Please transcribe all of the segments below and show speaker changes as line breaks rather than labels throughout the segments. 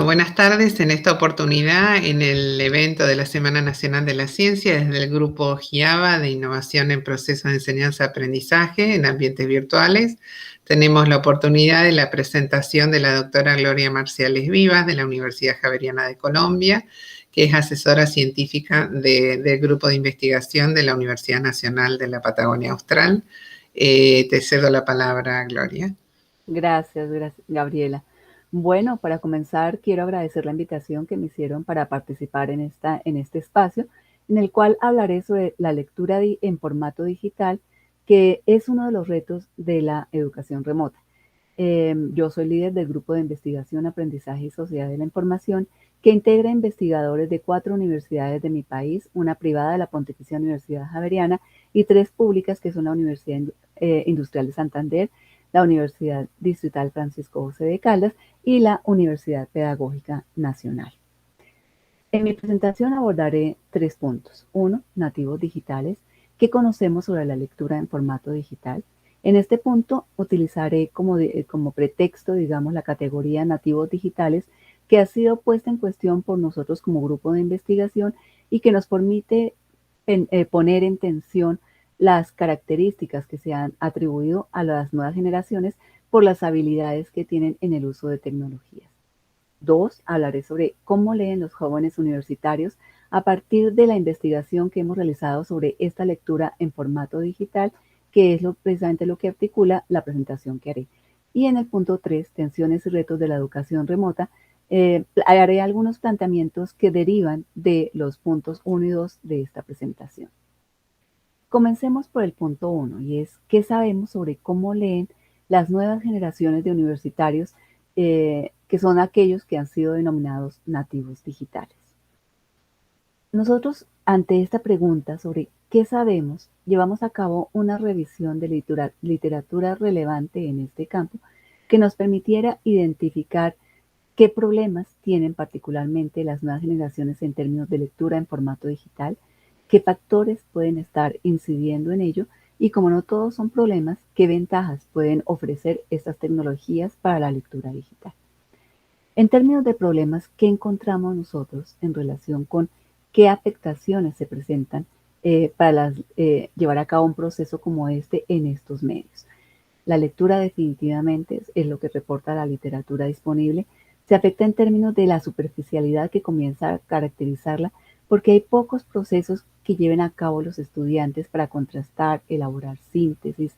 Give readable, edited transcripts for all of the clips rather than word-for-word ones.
buenas tardes. En esta oportunidad, en el evento de la Semana Nacional de la Ciencia, desde el grupo GIABA de Innovación en Procesos de Enseñanza-Aprendizaje en Ambientes Virtuales, tenemos la oportunidad de la presentación de la doctora Gloria Marciales Vivas de la Universidad Javeriana de Colombia, que es asesora científica del grupo de investigación de la Universidad Nacional de la Patagonia Austral. Te cedo la palabra, Gloria.
Gracias, Gabriela. Bueno, para comenzar, quiero agradecer la invitación que me hicieron para participar en este espacio, en el cual hablaré sobre la lectura en formato digital, que es uno de los retos de la educación remota. Yo soy líder del Grupo de Investigación, Aprendizaje y Sociedad de la Información, que integra investigadores de 4 universidades de mi país, una privada de la Pontificia Universidad Javeriana y 3 públicas, que son la Universidad Industrial de Santander, la Universidad Distrital Francisco José de Caldas y la Universidad Pedagógica Nacional. En mi presentación abordaré 3 puntos. 1. Nativos digitales. ¿Qué conocemos sobre la lectura en formato digital? En este punto utilizaré como pretexto, digamos, la categoría nativos digitales, que ha sido puesta en cuestión por nosotros como grupo de investigación y que nos permite poner en tensión las características que se han atribuido a las nuevas generaciones por las habilidades que tienen en el uso de tecnologías. 2. Hablaré sobre cómo leen los jóvenes universitarios a partir de la investigación que hemos realizado sobre esta lectura en formato digital, que es precisamente lo que articula la presentación que haré. Y en el punto 3, tensiones y retos de la educación remota, haré algunos planteamientos que derivan de los puntos 1 y 2 de esta presentación. Comencemos por el punto 1, y es ¿qué sabemos sobre cómo leen las nuevas generaciones de universitarios, que son aquellos que han sido denominados nativos digitales? Nosotros, ante esta pregunta sobre qué sabemos, llevamos a cabo una revisión de literatura relevante en este campo que nos permitiera identificar qué problemas tienen particularmente las nuevas generaciones en términos de lectura en formato digital, qué factores pueden estar incidiendo en ello y, como no todos son problemas, qué ventajas pueden ofrecer estas tecnologías para la lectura digital. En términos de problemas, ¿qué encontramos nosotros en relación con qué afectaciones se presentan para llevar a cabo un proceso como este en estos medios? La lectura definitivamente es lo que reporta la literatura disponible. Se afecta en términos de la superficialidad que comienza a caracterizarla, porque hay pocos procesos que lleven a cabo los estudiantes para contrastar, elaborar síntesis,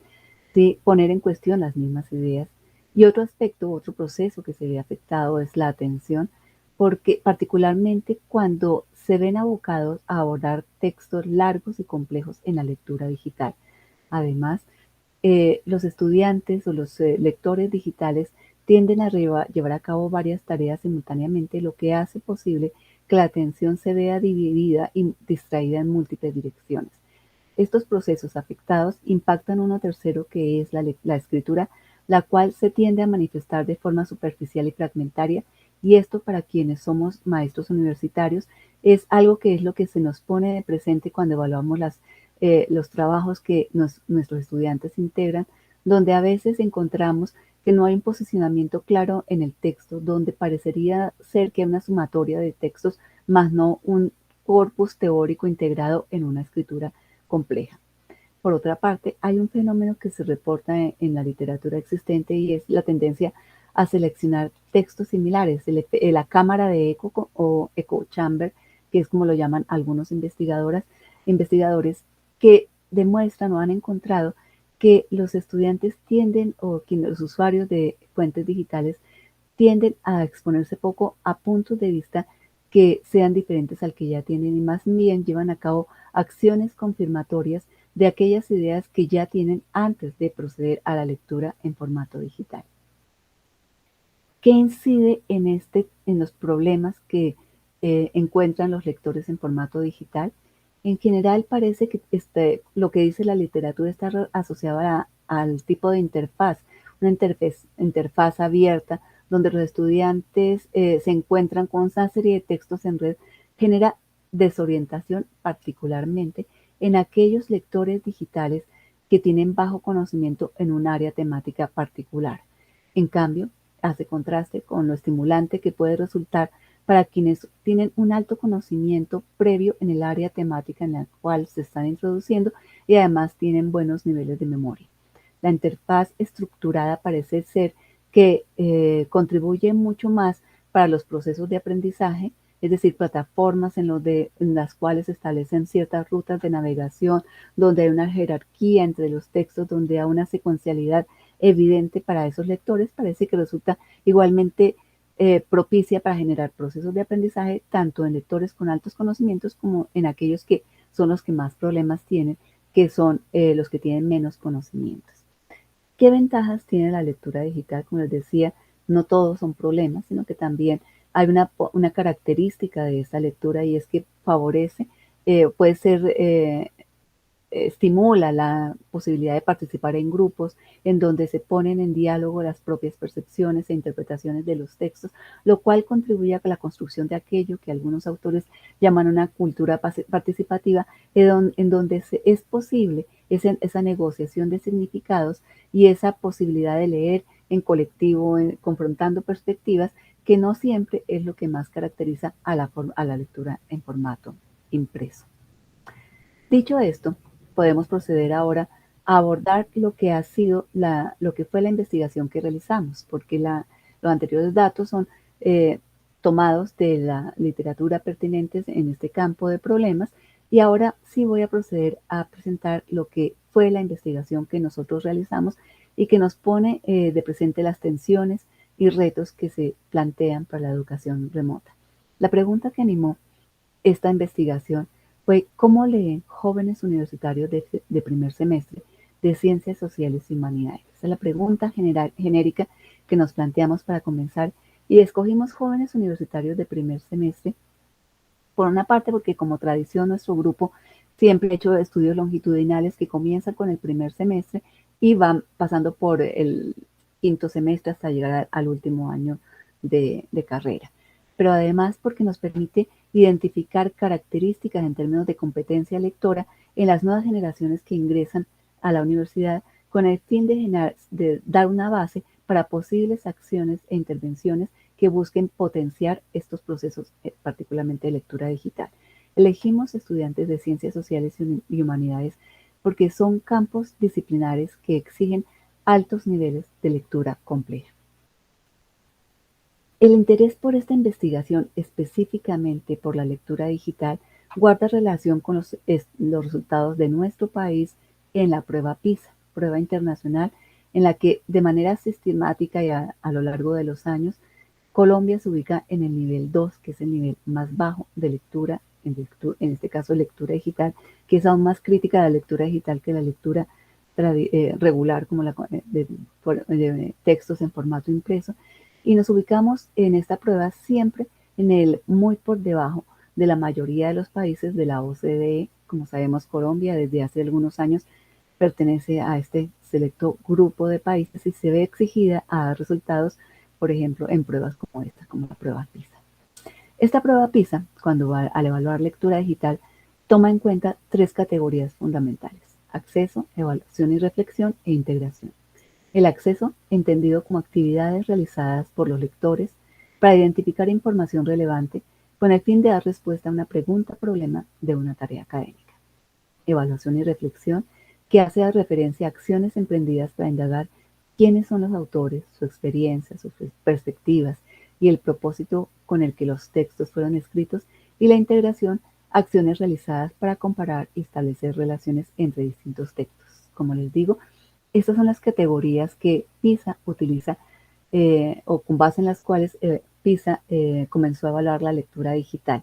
¿sí? Poner en cuestión las mismas ideas. Y otro aspecto, otro proceso que se ve afectado es la atención, porque particularmente cuando se ven abocados a abordar textos largos y complejos en la lectura digital. Además, los estudiantes o los lectores digitales tienden a llevar a cabo varias tareas simultáneamente, lo que hace posible que la atención se vea dividida y distraída en múltiples direcciones. Estos procesos afectados impactan uno tercero, que es la escritura, la cual se tiende a manifestar de forma superficial y fragmentaria, y esto, para quienes somos maestros universitarios, es algo que es lo que se nos pone de presente cuando evaluamos los trabajos que nuestros estudiantes integran, donde a veces encontramos que no hay un posicionamiento claro en el texto, donde parecería ser que hay una sumatoria de textos, más no un corpus teórico integrado en una escritura compleja. Por otra parte, hay un fenómeno que se reporta en la literatura existente, y es la tendencia a seleccionar textos similares, la cámara de eco o echo chamber, que es como lo llaman algunos investigadores, que demuestran o han encontrado que los estudiantes tienden, o que los usuarios de fuentes digitales tienden a exponerse poco a puntos de vista que sean diferentes al que ya tienen, y más bien llevan a cabo acciones confirmatorias de aquellas ideas que ya tienen antes de proceder a la lectura en formato digital. ¿Qué incide en los problemas que encuentran los lectores en formato digital? En general parece que lo que dice la literatura está asociado al tipo de interfaz, una interfaz abierta, donde los estudiantes se encuentran con una serie de textos en red, genera desorientación, particularmente en aquellos lectores digitales que tienen bajo conocimiento en un área temática particular. En cambio, hace contraste con lo estimulante que puede resultar para quienes tienen un alto conocimiento previo en el área temática en la cual se están introduciendo y además tienen buenos niveles de memoria. La interfaz estructurada parece ser que contribuye mucho más para los procesos de aprendizaje, es decir, plataformas en las cuales se establecen ciertas rutas de navegación, donde hay una jerarquía entre los textos, donde hay una secuencialidad evidente para esos lectores, parece que resulta igualmente propicia para generar procesos de aprendizaje tanto en lectores con altos conocimientos como en aquellos que son los que más problemas tienen, que son los que tienen menos conocimientos. ¿Qué ventajas tiene la lectura digital? Como les decía, no todos son problemas, sino que también hay una característica de esta lectura y es que favorece, puede ser estimula la posibilidad de participar en grupos en donde se ponen en diálogo las propias percepciones e interpretaciones de los textos, lo cual contribuye a la construcción de aquello que algunos autores llaman una cultura participativa, en donde es posible esa negociación de significados y esa posibilidad de leer en colectivo, confrontando perspectivas, que no siempre es lo que más caracteriza a la lectura en formato impreso. Dicho esto, podemos proceder ahora a abordar lo que ha sido lo que fue la investigación que realizamos, porque los anteriores datos son tomados de la literatura pertinentes en este campo de problemas, y ahora sí voy a proceder a presentar lo que fue la investigación que nosotros realizamos y que nos pone de presente las tensiones y retos que se plantean para la educación remota. La pregunta que animó esta investigación fue cómo leen jóvenes universitarios de primer semestre de Ciencias Sociales y Humanidades. Esa es la pregunta genérica que nos planteamos para comenzar, y escogimos jóvenes universitarios de primer semestre, por una parte porque como tradición nuestro grupo siempre ha hecho estudios longitudinales que comienzan con el primer semestre y van pasando por el quinto semestre hasta llegar al último año de carrera. Pero además porque nos permite identificar características en términos de competencia lectora en las nuevas generaciones que ingresan a la universidad, con el fin de dar una base para posibles acciones e intervenciones que busquen potenciar estos procesos, particularmente de lectura digital. Elegimos estudiantes de Ciencias Sociales y Humanidades porque son campos disciplinares que exigen altos niveles de lectura compleja. El interés por esta investigación, específicamente por la lectura digital, guarda relación con los resultados de nuestro país en la prueba PISA, prueba internacional, en la que de manera sistemática y a lo largo de los años, Colombia se ubica en el nivel 2, que es el nivel más bajo de lectura, en este caso lectura digital, que es aún más crítica la lectura digital que la lectura regular, como de textos en formato impreso. Y nos ubicamos en esta prueba siempre muy por debajo de la mayoría de los países de la OCDE. Como sabemos, Colombia desde hace algunos años pertenece a este selecto grupo de países y se ve exigida a dar resultados, por ejemplo, en pruebas como esta, como la prueba PISA. Esta prueba PISA, al evaluar lectura digital, toma en cuenta 3 categorías fundamentales: acceso, evaluación y reflexión, e integración. El acceso, entendido como actividades realizadas por los lectores para identificar información relevante con el fin de dar respuesta a una pregunta o problema de una tarea académica. Evaluación y reflexión, que hace referencia a acciones emprendidas para indagar quiénes son los autores, su experiencia, sus perspectivas y el propósito con el que los textos fueron escritos. Y la integración, acciones realizadas para comparar y establecer relaciones entre distintos textos. Como les digo, estas son las categorías que PISA utiliza o con base en las cuales PISA comenzó a evaluar la lectura digital.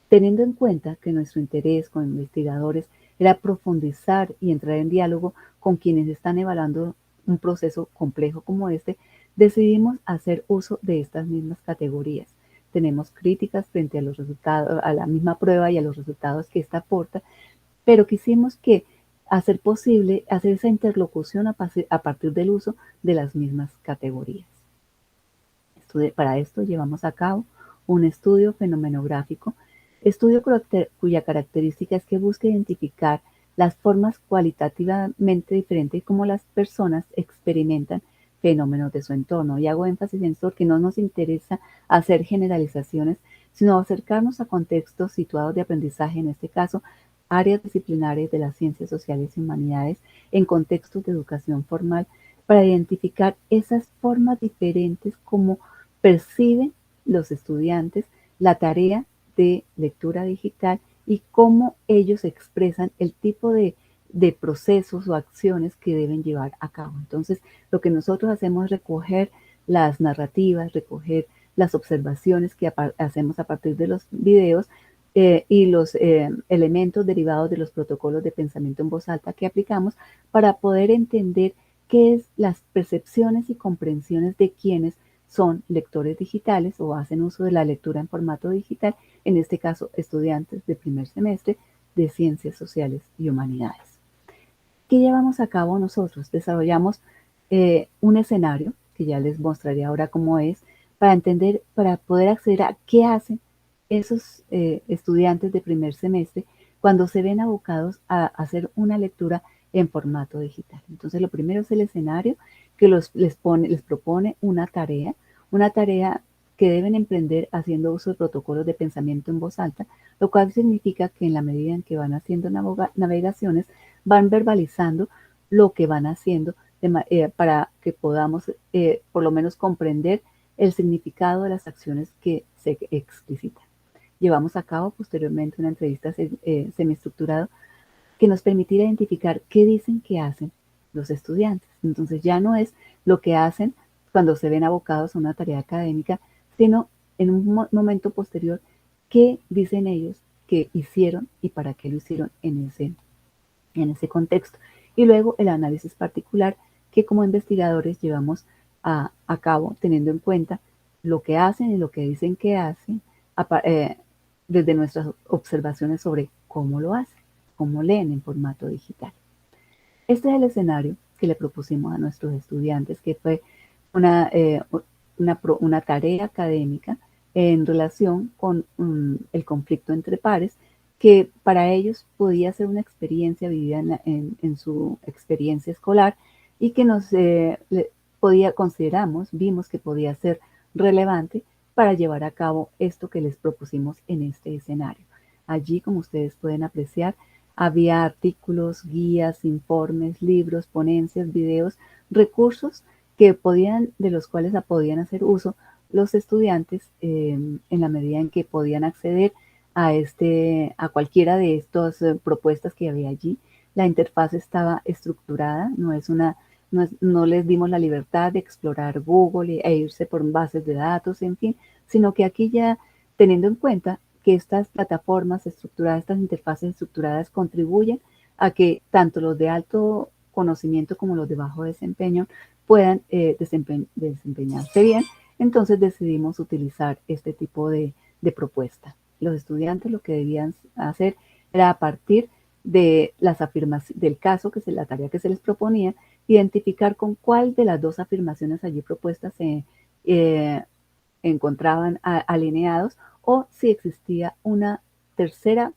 Teniendo en cuenta que nuestro interés como investigadores era profundizar y entrar en diálogo con quienes están evaluando un proceso complejo como este, decidimos hacer uso de estas mismas categorías. Tenemos críticas frente a los resultados, a la misma prueba y a los resultados que esta aporta, pero quisimos hacer posible hacer esa interlocución a partir del uso de las mismas categorías. Para esto llevamos a cabo un estudio fenomenográfico, estudio cuya característica es que busca identificar las formas cualitativamente diferentes como las personas experimentan fenómenos de su entorno. Y hago énfasis en esto porque no nos interesa hacer generalizaciones, sino acercarnos a contextos situados de aprendizaje, en este caso, áreas disciplinares de las ciencias sociales y humanidades, en contextos de educación formal, para identificar esas formas diferentes como perciben los estudiantes la tarea de lectura digital y cómo ellos expresan el tipo de procesos o acciones que deben llevar a cabo. Entonces, lo que nosotros hacemos es recoger las narrativas, recoger las observaciones que hacemos a partir de los videos y los elementos derivados de los protocolos de pensamiento en voz alta que aplicamos para poder entender qué es las percepciones y comprensiones de quienes son lectores digitales o hacen uso de la lectura en formato digital, en este caso estudiantes de primer semestre de Ciencias Sociales y Humanidades. ¿Qué llevamos a cabo nosotros? Desarrollamos un escenario, que ya les mostraré ahora cómo es, para entender, para poder acceder a qué hacen esos estudiantes de primer semestre cuando se ven abocados a hacer una lectura en formato digital. Entonces, lo primero es el escenario que les propone una tarea que deben emprender haciendo uso de protocolos de pensamiento en voz alta, lo cual significa que en la medida en que van haciendo navegaciones, van verbalizando lo que van haciendo para que podamos por lo menos comprender el significado de las acciones que se explicitan. Llevamos a cabo posteriormente una entrevista semiestructurada que nos permitirá identificar qué dicen que hacen los estudiantes. Entonces ya no es lo que hacen cuando se ven abocados a una tarea académica, sino en un momento posterior qué dicen ellos que hicieron y para qué lo hicieron en ese contexto. Y luego el análisis particular que como investigadores llevamos a cabo teniendo en cuenta lo que hacen y lo que dicen que hacen desde nuestras observaciones sobre cómo lo hacen, cómo leen en formato digital. Este es el escenario que le propusimos a nuestros estudiantes, que fue una tarea académica en relación con el conflicto entre pares, que para ellos podía ser una experiencia vivida en su experiencia escolar y que vimos que podía ser relevante para llevar a cabo esto que les propusimos en este escenario. Allí, como ustedes pueden apreciar, había artículos, guías, informes, libros, ponencias, videos, recursos de los cuales podían hacer uso los estudiantes en la medida en que podían acceder a cualquiera de estas propuestas que había allí. La interfaz estaba estructurada, no les dimos la libertad de explorar Google e irse por bases de datos, en fin, sino que aquí ya teniendo en cuenta que estas plataformas estructuradas, estas interfaces estructuradas contribuyen a que tanto los de alto conocimiento como los de bajo desempeño puedan desempeñarse bien. Entonces decidimos utilizar este tipo de propuesta. Los estudiantes lo que debían hacer era a partir de las afirmaciones del caso, que es la tarea que se les proponía, identificar con cuál de las dos afirmaciones allí propuestas se encontraban alineados o si existía un tercer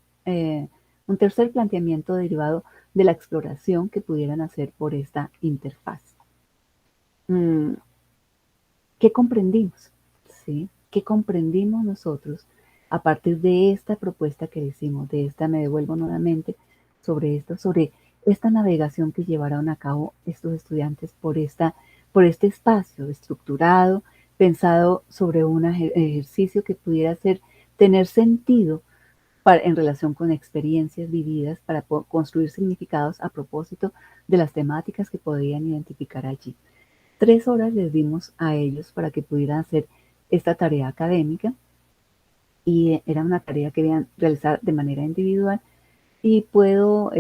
planteamiento derivado de la exploración que pudieran hacer por esta interfaz. ¿Qué comprendimos? ¿Sí? ¿Qué comprendimos nosotros a partir de esta propuesta que hicimos? Me devuelvo nuevamente sobre esta navegación que llevaron a cabo estos estudiantes por este espacio estructurado, pensado sobre un ejercicio que pudiera tener sentido en relación con experiencias vividas para construir significados a propósito de las temáticas que podían identificar allí. 3 horas les dimos a ellos para que pudieran hacer esta tarea académica y era una tarea que debían realizar de manera individual y puedo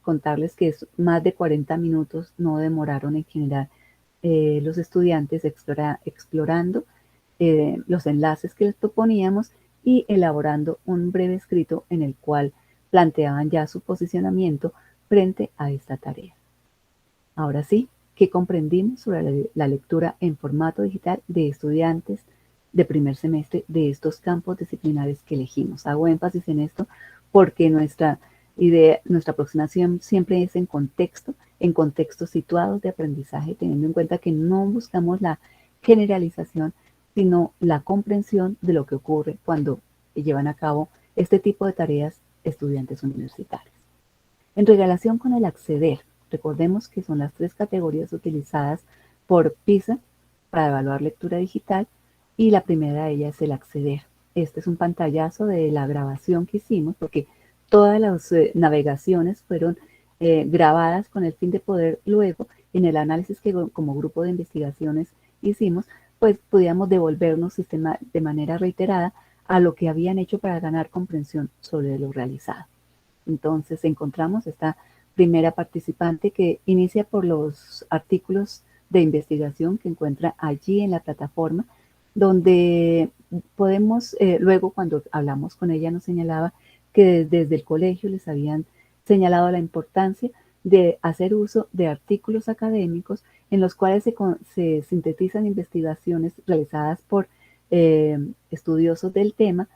contarles que más de 40 minutos no demoraron en generar los estudiantes explorando los enlaces que les proponíamos y elaborando un breve escrito en el cual planteaban ya su posicionamiento frente a esta tarea. Ahora sí, ¿qué comprendimos sobre la lectura en formato digital de estudiantes de primer semestre de estos campos disciplinares que elegimos? Hago énfasis en esto porque nuestra aproximación siempre es en contexto en contextos situados de aprendizaje, teniendo en cuenta que no buscamos la generalización, sino la comprensión de lo que ocurre cuando llevan a cabo este tipo de tareas estudiantes universitarios. En relación con el acceder, recordemos que son las 3 categorías utilizadas por PISA para evaluar lectura digital y la primera de ellas es el acceder. Este es un pantallazo de la grabación que hicimos porque todas las navegaciones fueron grabadas con el fin de poder luego, en el análisis que como grupo de investigaciones hicimos, pues podíamos devolvernos de manera reiterada a lo que habían hecho para ganar comprensión sobre lo realizado. Entonces encontramos esta primera participante que inicia por los artículos de investigación que encuentra allí en la plataforma, donde podemos, luego cuando hablamos con ella nos señalaba que desde el colegio les habían señalado la importancia de hacer uso de artículos académicos en los cuales se sintetizan investigaciones realizadas por estudiosos del tema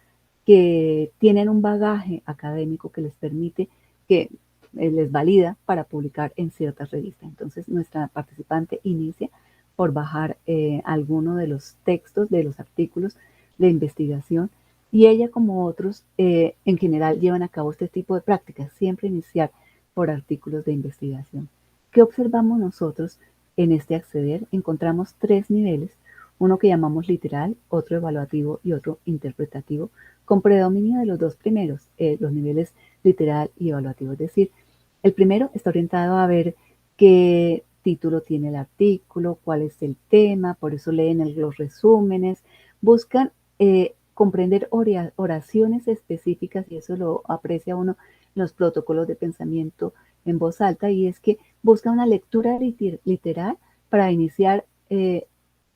que tienen un bagaje académico que les permite, que les valida para publicar en ciertas revistas. Entonces, nuestra participante inicia por bajar alguno de los textos, de los artículos de investigación, y ella, como otros, en general llevan a cabo este tipo de prácticas, siempre iniciar por artículos de investigación. ¿Qué observamos nosotros en este acceder? Encontramos 3 niveles, uno que llamamos literal, otro evaluativo y otro interpretativo, con predominio de los 2 primeros, los niveles literal y evaluativo. Es decir, el primero está orientado a ver qué título tiene el artículo, cuál es el tema, por eso leen los resúmenes, buscan comprender oraciones específicas, y eso lo aprecia uno en los protocolos de pensamiento en voz alta, y es que busca una lectura literal para iniciar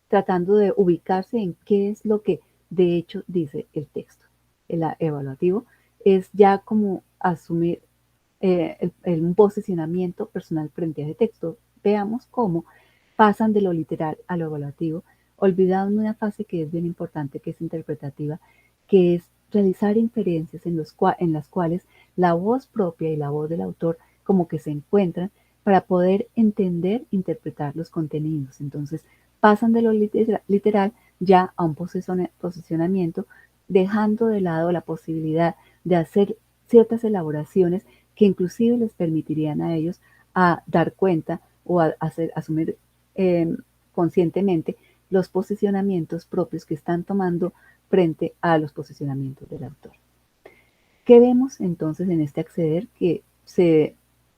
tratando de ubicarse en qué es lo que de hecho dice el texto. El evaluativo es ya como asumir un posicionamiento personal frente a ese texto. Veamos cómo pasan de lo literal a lo evaluativo, olvidando una fase que es bien importante, que es interpretativa, que es realizar inferencias en las cuales la voz propia y la voz del autor como que se encuentran para poder entender, interpretar los contenidos. Entonces, pasan de lo literal ya a un posicionamiento, dejando de lado la posibilidad de hacer ciertas elaboraciones que inclusive les permitirían a ellos a dar cuenta o a asumir conscientemente los posicionamientos propios que están tomando frente a los posicionamientos del autor. ¿Qué vemos entonces en este acceder? Que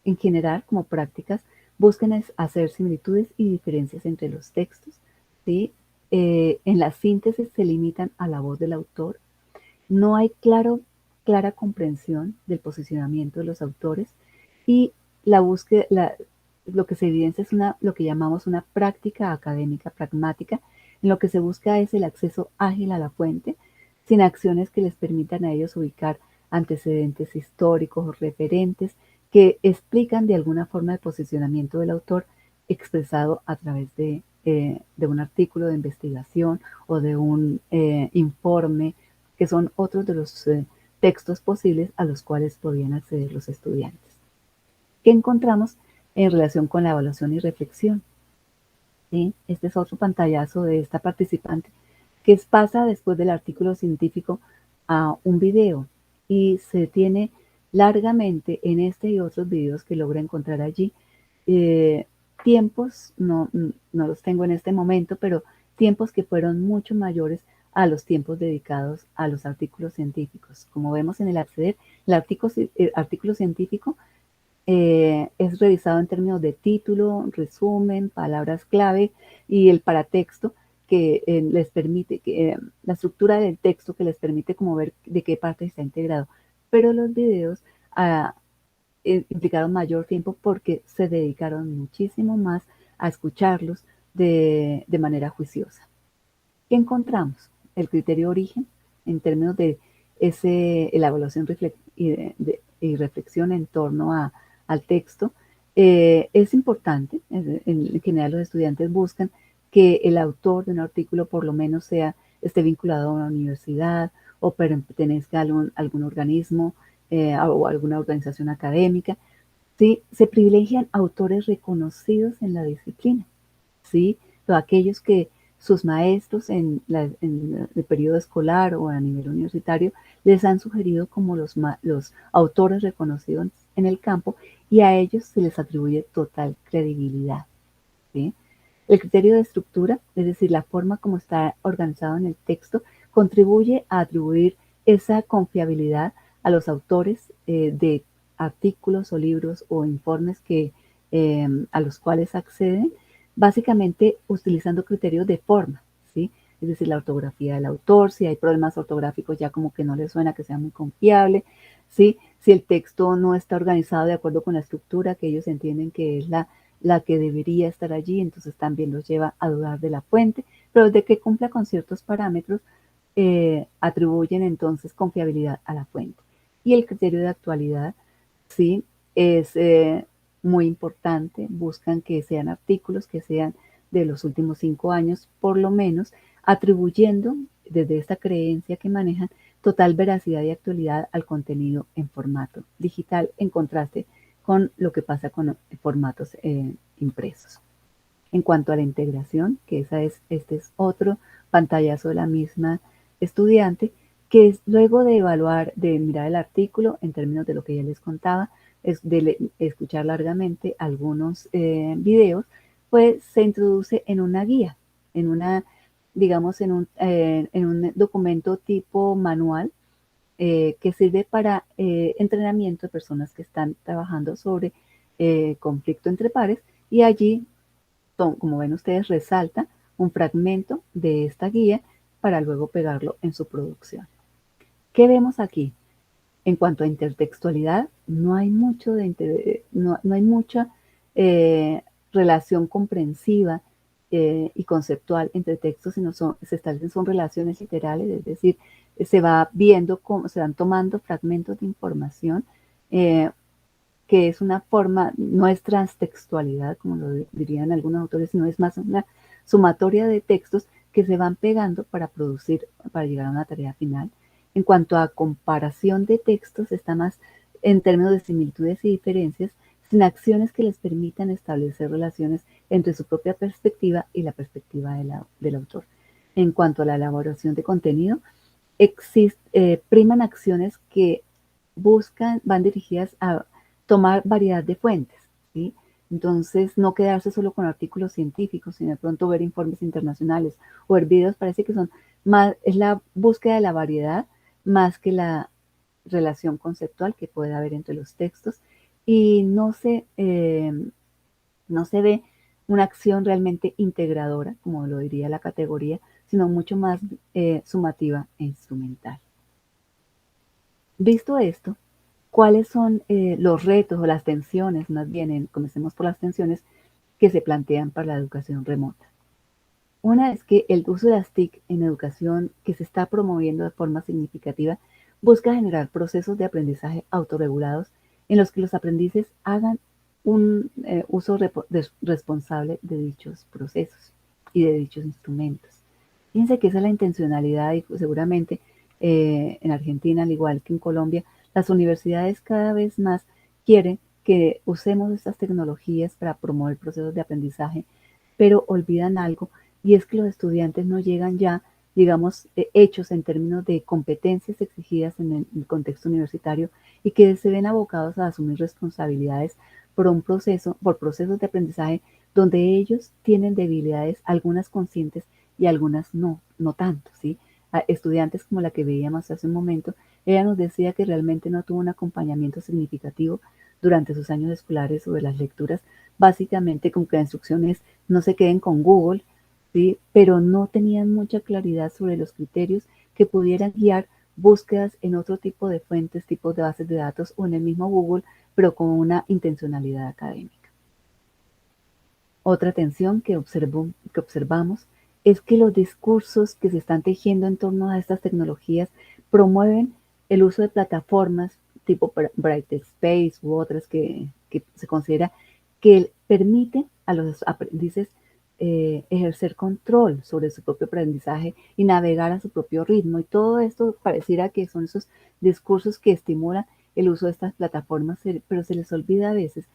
en general, como prácticas, buscan hacer similitudes y diferencias entre los textos, ¿sí? En la síntesis se limitan a la voz del autor. No hay clara comprensión del posicionamiento de los autores, y la búsqueda, lo que se evidencia es lo que llamamos una práctica académica pragmática, en lo que se busca es el acceso ágil a la fuente, sin acciones que les permitan a ellos ubicar antecedentes históricos o referentes que explican de alguna forma el posicionamiento del autor expresado a través de un artículo de investigación o de un informe, que son otros de los textos posibles a los cuales podían acceder los estudiantes. ¿Qué encontramos en relación con la evaluación y reflexión? ¿Sí? Este es otro pantallazo de esta participante que pasa después del artículo científico a un video y se detiene largamente en este y otros videos que logra encontrar allí. Tiempos, no los tengo en este momento, pero tiempos que fueron mucho mayores a los tiempos dedicados a los artículos científicos. Como vemos en el acceder, el artículo científico es revisado en términos de título, resumen, palabras clave y el paratexto que les permite, la estructura del texto que les permite como ver de qué parte está integrado. Pero los videos implicaron mayor tiempo porque se dedicaron muchísimo más a escucharlos de manera juiciosa. ¿Qué encontramos? El criterio origen en términos de la evaluación y reflexión en torno al texto. Es importante. En general los estudiantes buscan que el autor de un artículo por lo menos esté vinculado a una universidad o pertenezca a algún organismo o alguna organización académica. ¿sí? Se privilegian autores reconocidos en la disciplina, ¿sí? Todos aquellos que sus maestros en el periodo escolar o a nivel universitario les han sugerido como los autores reconocidos en el campo, y a ellos se les atribuye total credibilidad, ¿sí? El criterio de estructura, es decir, la forma como está organizado en el texto, contribuye a atribuir esa confiabilidad a los autores de artículos o libros o informes a los cuales acceden, básicamente utilizando criterios de forma, ¿sí? Es decir, la ortografía del autor, si hay problemas ortográficos ya como que no le suena que sea muy confiable, ¿sí? Si el texto no está organizado de acuerdo con la estructura que ellos entienden que es la que debería estar allí, entonces también los lleva a dudar de la fuente, pero de que cumpla con ciertos parámetros, atribuyen entonces confiabilidad a la fuente. Y el criterio de actualidad, sí, es muy importante, buscan que sean artículos que sean de los últimos 5 años, por lo menos, atribuyendo desde esta creencia que manejan total veracidad y actualidad al contenido en formato digital, en contraste con lo que pasa con formatos impresos. En cuanto a la integración, que este es otro pantallazo de la misma estudiante, que es luego de evaluar, de mirar el artículo en términos de lo que ya les contaba, es de escuchar largamente algunos videos, pues se introduce en una guía, en una, digamos, en un documento tipo manual, que sirve para entrenamiento de personas que están trabajando sobre conflicto entre pares, y allí, como ven ustedes, resalta un fragmento de esta guía para luego pegarlo en su producción. ¿Qué vemos aquí? En cuanto a intertextualidad, no hay no hay mucha eh, relación comprensiva y conceptual entre textos, sino se establecen son relaciones literales, es decir, se va viendo cómo se van tomando fragmentos de información, eh, que es una forma, no es transtextualidad, como lo dirían algunos autores, sino es más una sumatoria de textos que se van pegando para producir, para llegar a una tarea final. En cuanto a comparación de textos, está más en términos de similitudes y diferencias, sin acciones que les permitan establecer relaciones entre su propia perspectiva y la perspectiva del autor. En cuanto a la elaboración de contenido, priman acciones que van dirigidas a tomar variedad de fuentes, ¿sí? Entonces, no quedarse solo con artículos científicos, sino de pronto ver informes internacionales o ver videos, parece que son más, es la búsqueda de la variedad más que la relación conceptual que puede haber entre los textos, y no se ve una acción realmente integradora, como lo diría la categoría, sino mucho más sumativa e instrumental. Visto esto, ¿cuáles son los retos o las tensiones, más bien, comencemos por las tensiones que se plantean para la educación remota? Una es que el uso de las TIC en educación, que se está promoviendo de forma significativa, busca generar procesos de aprendizaje autorregulados en los que los aprendices hagan un uso responsable de dichos procesos y de dichos instrumentos. Fíjense que esa es la intencionalidad, y seguramente en Argentina, al igual que en Colombia, las universidades cada vez más quieren que usemos estas tecnologías para promover procesos de aprendizaje, pero olvidan algo, y es que los estudiantes no llegan ya, digamos, hechos en términos de competencias exigidas en el contexto universitario, y que se ven abocados a asumir responsabilidades por procesos de aprendizaje donde ellos tienen debilidades, algunas conscientes y algunas no tanto, ¿sí? A estudiantes como la que veíamos hace un momento, ella nos decía que realmente no tuvo un acompañamiento significativo durante sus años escolares sobre las lecturas, básicamente con que la instrucción es no se queden con Google, ¿sí? Pero no tenían mucha claridad sobre los criterios que pudieran guiar búsquedas en otro tipo de fuentes, tipos de bases de datos o en el mismo Google, pero con una intencionalidad académica. Otra tensión que observamos es que los discursos que se están tejiendo en torno a estas tecnologías promueven el uso de plataformas tipo Brightspace u otras que se considera que permiten a los aprendices ejercer control sobre su propio aprendizaje y navegar a su propio ritmo. Y todo esto pareciera que son esos discursos que estimulan el uso de estas plataformas, pero se les olvida a veces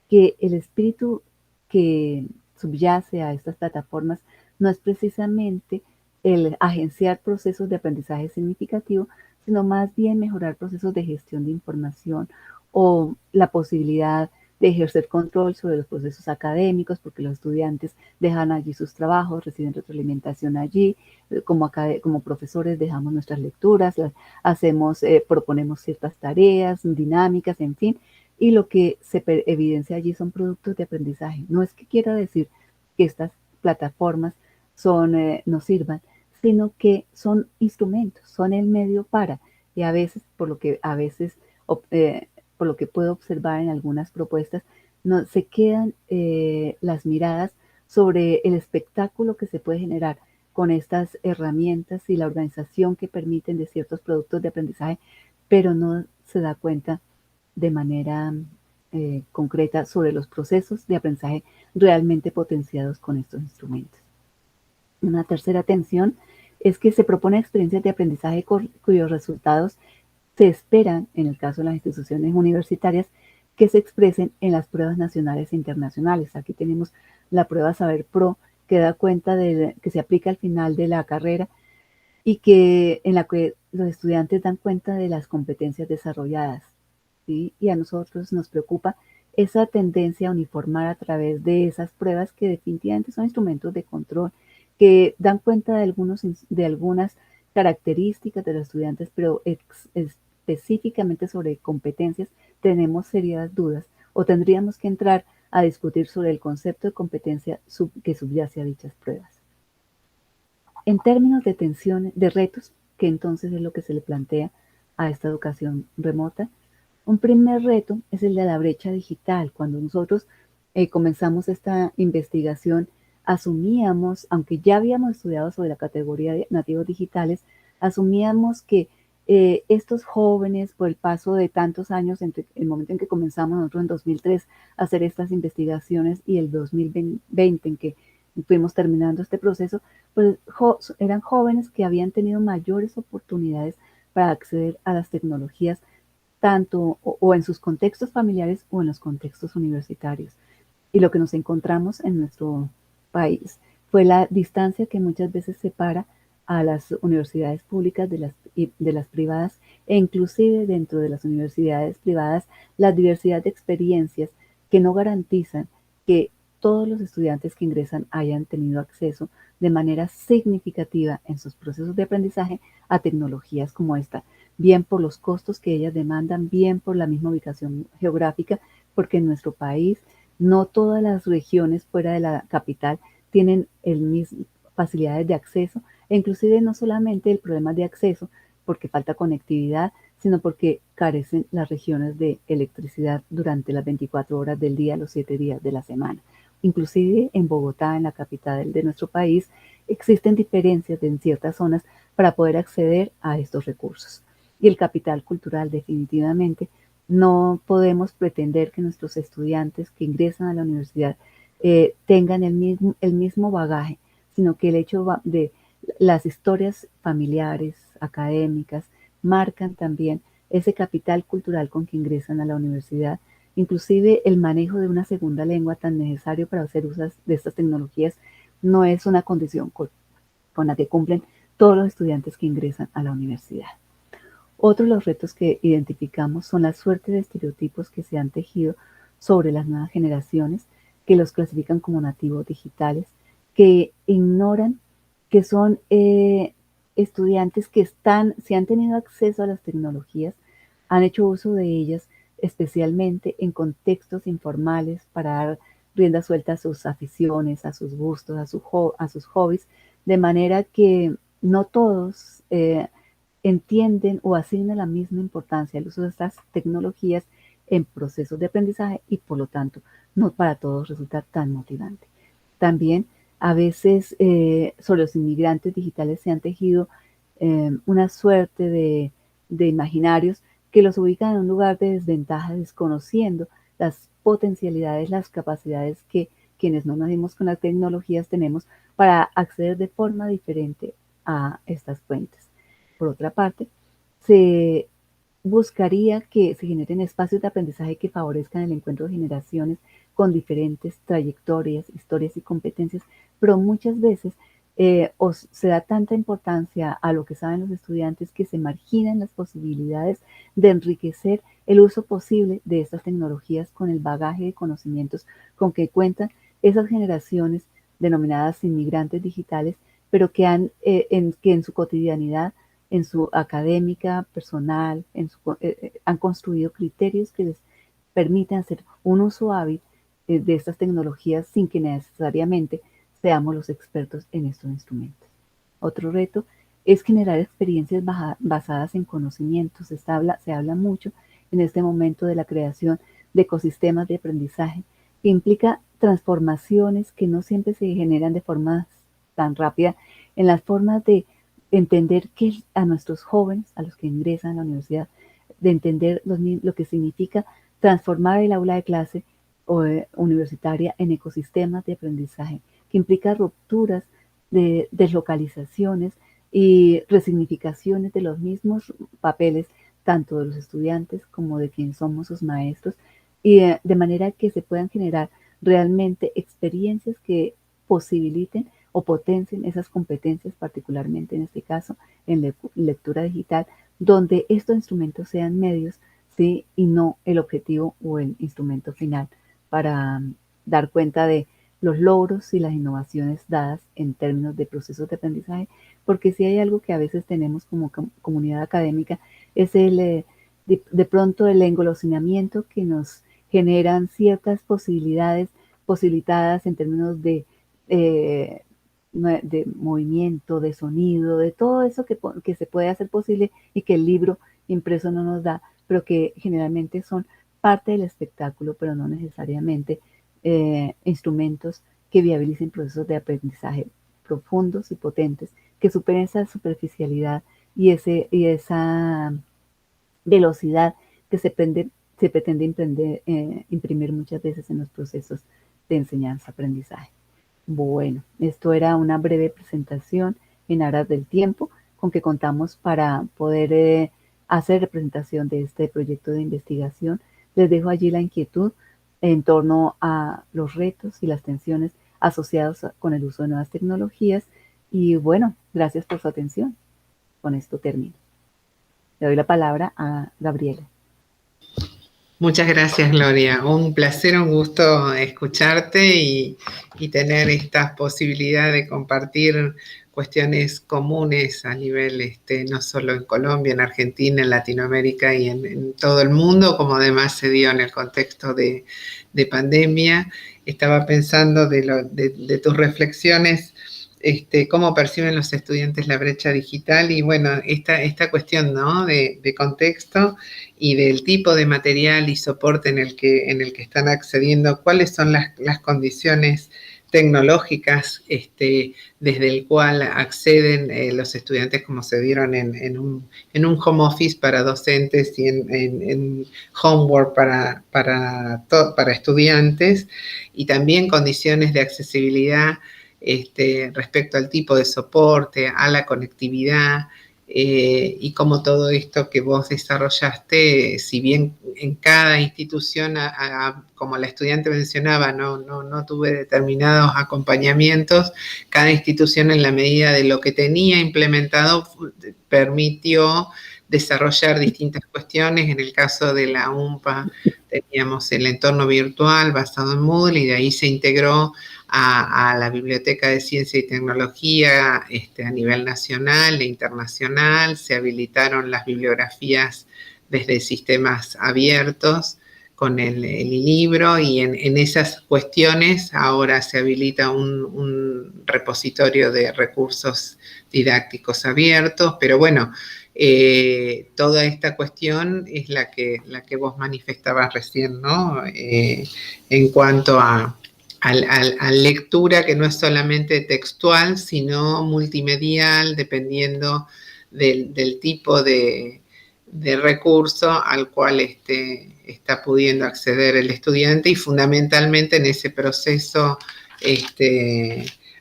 que el espíritu que subyace a estas plataformas no es precisamente el agenciar procesos de aprendizaje significativo, sino más bien mejorar procesos de gestión de información o la posibilidad de ejercer control sobre los procesos académicos, porque los estudiantes dejan allí sus trabajos, reciben retroalimentación allí, como profesores dejamos nuestras lecturas, proponemos ciertas tareas, dinámicas, en fin, y lo que se evidencia allí son productos de aprendizaje. No es que quiera decir que estas plataformas no sirvan, sino que son instrumentos, son el medio para, y a veces, por lo que puedo observar en algunas propuestas, no, se quedan las miradas sobre el espectáculo que se puede generar con estas herramientas y la organización que permiten de ciertos productos de aprendizaje, pero no se da cuenta de manera concreta sobre los procesos de aprendizaje realmente potenciados con estos instrumentos. Una tercera tensión es que se propone experiencias de aprendizaje cuyos resultados se esperan, en el caso de las instituciones universitarias, que se expresen en las pruebas nacionales e internacionales. Aquí tenemos la prueba Saber Pro, que da cuenta que se aplica al final de la carrera y en la que los estudiantes dan cuenta de las competencias desarrolladas. ¿Sí? Y a nosotros nos preocupa esa tendencia a uniformar a través de esas pruebas que definitivamente son instrumentos de control, que dan cuenta de algunas características de los estudiantes, pero específicamente sobre competencias tenemos serias dudas o tendríamos que entrar a discutir sobre el concepto de competencia que subyace a dichas pruebas. En términos de tensiones, de retos, que entonces es lo que se le plantea a esta educación remota, un primer reto es el de la brecha digital. Cuando nosotros comenzamos esta investigación, asumíamos, aunque ya habíamos estudiado sobre la categoría de nativos digitales, asumíamos que estos jóvenes, por el paso de tantos años, entre el momento en que comenzamos nosotros en 2003 a hacer estas investigaciones y el 2020 en que fuimos terminando este proceso, pues eran jóvenes que habían tenido mayores oportunidades para acceder a las tecnologías tanto o en sus contextos familiares o en los contextos universitarios. Y lo que nos encontramos en nuestro país fue la distancia que muchas veces separa a las universidades públicas de las privadas e inclusive dentro de las universidades privadas la diversidad de experiencias que no garantizan que todos los estudiantes que ingresan hayan tenido acceso de manera significativa en sus procesos de aprendizaje a tecnologías como esta, bien por los costos que ellas demandan, bien por la misma ubicación geográfica, porque en nuestro país no todas las regiones fuera de la capital tienen facilidades de acceso, e inclusive no solamente el problema de acceso, porque falta conectividad, sino porque carecen las regiones de electricidad durante las 24 horas del día, los 7 días de la semana. Inclusive en Bogotá, en la capital de nuestro país, existen diferencias en ciertas zonas para poder acceder a estos recursos. Y el capital cultural, definitivamente, no podemos pretender que nuestros estudiantes que ingresan a la universidad tengan el mismo bagaje, sino que el hecho de las historias familiares, académicas, marcan también ese capital cultural con que ingresan a la universidad. Inclusive el manejo de una segunda lengua tan necesario para hacer uso de estas tecnologías no es una condición con la que cumplen todos los estudiantes que ingresan a la universidad. Otro de los retos que identificamos son la suerte de estereotipos que se han tejido sobre las nuevas generaciones, que los clasifican como nativos digitales, que ignoran que son estudiantes que si han tenido acceso a las tecnologías, han hecho uso de ellas especialmente en contextos informales para dar rienda suelta a sus aficiones, a sus gustos, a sus hobbies, de manera que no todos entienden o asignan la misma importancia al uso de estas tecnologías en procesos de aprendizaje y por lo tanto no para todos resulta tan motivante. También a veces sobre los inmigrantes digitales se han tejido una suerte de imaginarios que los ubican en un lugar de desventaja, desconociendo las potencialidades, las capacidades que quienes no nacimos con las tecnologías tenemos para acceder de forma diferente a estas fuentes. Por otra parte, se buscaría que se generen espacios de aprendizaje que favorezcan el encuentro de generaciones con diferentes trayectorias, historias y competencias, pero muchas veces se da tanta importancia a lo que saben los estudiantes que se marginan las posibilidades de enriquecer el uso posible de estas tecnologías con el bagaje de conocimientos con que cuentan esas generaciones denominadas inmigrantes digitales, pero que en su cotidianidad, en su académica, personal, han construido criterios que les permiten hacer un uso hábil de estas tecnologías sin que necesariamente seamos los expertos en estos instrumentos. Otro reto es generar experiencias basadas en conocimientos. Se habla mucho en este momento de la creación de ecosistemas de aprendizaje que implica transformaciones que no siempre se generan de forma tan rápida en las formas de entender que a nuestros jóvenes, a los que ingresan a la universidad, de entender lo que significa transformar el aula de clase universitaria en ecosistemas de aprendizaje, que implica rupturas de deslocalizaciones y resignificaciones de los mismos papeles, tanto de los estudiantes como de quienes somos sus maestros, y de manera que se puedan generar realmente experiencias que posibiliten o potencien esas competencias, particularmente en este caso en lectura digital, donde estos instrumentos sean medios, ¿sí? Y no el objetivo o el instrumento final para dar cuenta de los logros y las innovaciones dadas en términos de procesos de aprendizaje, porque si hay algo que a veces tenemos como comunidad académica es de pronto el engolosinamiento que nos generan ciertas posibilidades posibilitadas en términos de movimiento, de sonido, de todo eso que se puede hacer posible y que el libro impreso no nos da, pero que generalmente son parte del espectáculo, pero no necesariamente instrumentos que viabilicen procesos de aprendizaje profundos y potentes, que superen esa superficialidad y esa velocidad que se pretende imprimir muchas veces en los procesos de enseñanza-aprendizaje. Bueno, esto era una breve presentación en aras del tiempo con que contamos para poder hacer representación de este proyecto de investigación. Les dejo allí la inquietud en torno a los retos y las tensiones asociados con el uso de nuevas tecnologías. Y bueno, gracias por su atención. Con esto termino. Le doy la palabra a Gabriela.
Muchas gracias, Gloria. Un placer, un gusto escucharte y tener esta posibilidad de compartir cuestiones comunes a nivel, no solo en Colombia, en Argentina, en Latinoamérica y en todo el mundo, como además se dio en el contexto de pandemia. Estaba pensando de tus reflexiones, cómo perciben los estudiantes la brecha digital y bueno, esta cuestión, ¿no? de contexto y del tipo de material y soporte en el que están accediendo, cuáles son las condiciones tecnológicas desde el cual acceden los estudiantes, como se dieron en un home office para docentes y en homework para estudiantes, y también condiciones de accesibilidad respecto al tipo de soporte, a la conectividad, y como todo esto que vos desarrollaste, si bien en cada institución, como la estudiante mencionaba, no tuve determinados acompañamientos, cada institución en la medida de lo que tenía implementado permitió desarrollar distintas cuestiones. En el caso de la UMPA teníamos el entorno virtual basado en Moodle y de ahí se integró a la Biblioteca de Ciencia y Tecnología a nivel nacional e internacional. Se habilitaron las bibliografías desde sistemas abiertos con el libro y en esas cuestiones ahora se habilita un repositorio de recursos didácticos abiertos, pero bueno, toda esta cuestión es la que vos manifestabas recién, ¿no? En cuanto a lectura que no es solamente textual, sino multimedial, dependiendo del tipo de recurso al cual está pudiendo acceder el estudiante y fundamentalmente en ese proceso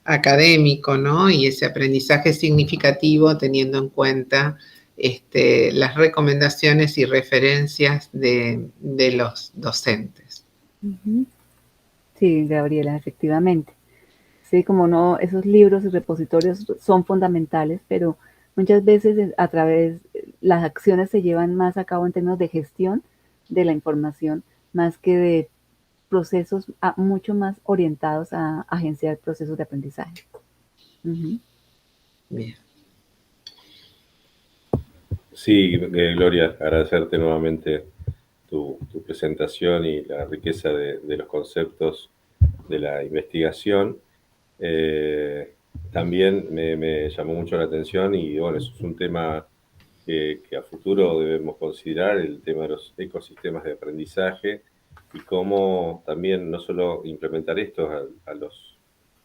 académico, ¿no? Y ese aprendizaje significativo teniendo en cuenta las recomendaciones y referencias de los docentes.
Sí, Gabriela, efectivamente. Sí, como no, esos libros y repositorios son fundamentales, pero muchas veces a través, las acciones se llevan más a cabo en términos de gestión de la información, más que de procesos mucho más orientados a agenciar procesos de aprendizaje.
Bien.
Sí, Gloria, agradecerte nuevamente tu presentación y la riqueza de los conceptos de la investigación. También me llamó mucho la atención y bueno, eso es un tema que a futuro debemos considerar, el tema de los ecosistemas de aprendizaje y cómo también no solo implementar esto a los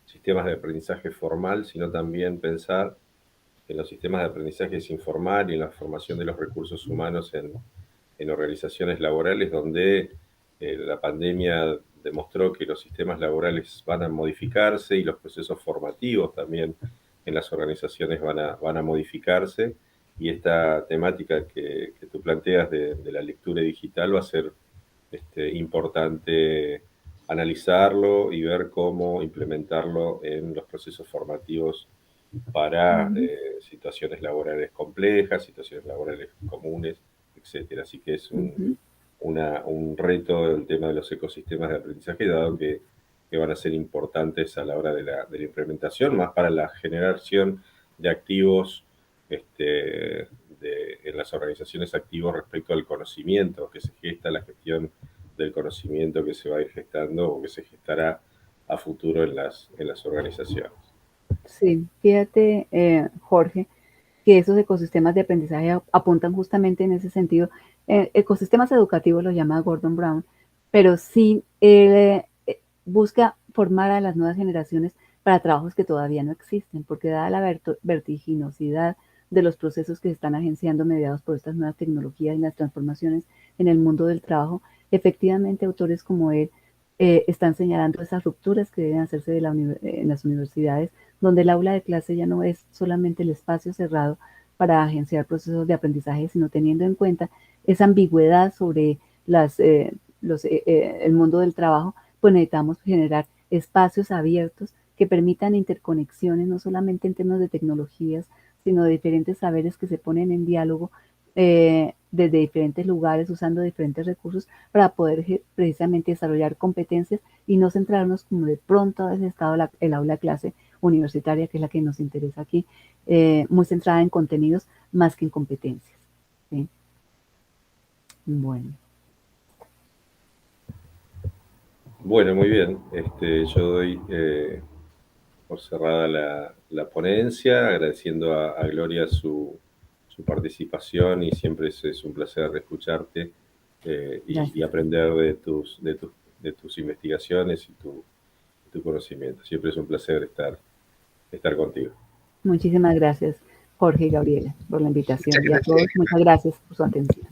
sistemas de aprendizaje formal, sino también pensar en los sistemas de aprendizaje informal y en la formación de los recursos humanos en organizaciones laborales donde la pandemia demostró que los sistemas laborales van a modificarse y los procesos formativos también en las organizaciones van a modificarse, y esta temática que tú planteas de la lectura digital va a ser importante analizarlo y ver cómo implementarlo en los procesos formativos para situaciones laborales complejas, situaciones laborales comunes, etcétera. Así que es un reto el tema de los ecosistemas de aprendizaje, dado que van a ser importantes a la hora de la implementación, más para la generación de activos en las organizaciones, activos respecto al conocimiento que se gesta, la gestión del conocimiento que se va a ir gestando o que se gestará a futuro en las organizaciones.
Sí, fíjate, Jorge, que esos ecosistemas de aprendizaje apuntan justamente en ese sentido. Ecosistemas educativos lo llama Gordon Brown, pero sí busca formar a las nuevas generaciones para trabajos que todavía no existen, porque dada la vertiginosidad de los procesos que se están agenciando mediados por estas nuevas tecnologías y las transformaciones en el mundo del trabajo, efectivamente autores como él están señalando esas rupturas que deben hacerse en las universidades, donde el aula de clase ya no es solamente el espacio cerrado para agenciar procesos de aprendizaje, sino teniendo en cuenta esa ambigüedad sobre el mundo del trabajo, pues necesitamos generar espacios abiertos que permitan interconexiones, no solamente en términos de tecnologías, sino de diferentes saberes que se ponen en diálogo desde diferentes lugares, usando diferentes recursos para poder precisamente desarrollar competencias y no centrarnos como de pronto a veces estado el aula de clase universitaria, que es la que nos interesa aquí, muy centrada en contenidos más que en competencias. ¿Sí? Bueno.
Bueno, muy bien. Yo doy por cerrada la ponencia, agradeciendo a Gloria su participación, y siempre es un placer escucharte y aprender de tus investigaciones y tu conocimiento. Siempre es un placer estar contigo.
Muchísimas gracias, Jorge y Gabriela, por la invitación. Y a todos, muchas gracias por su atención.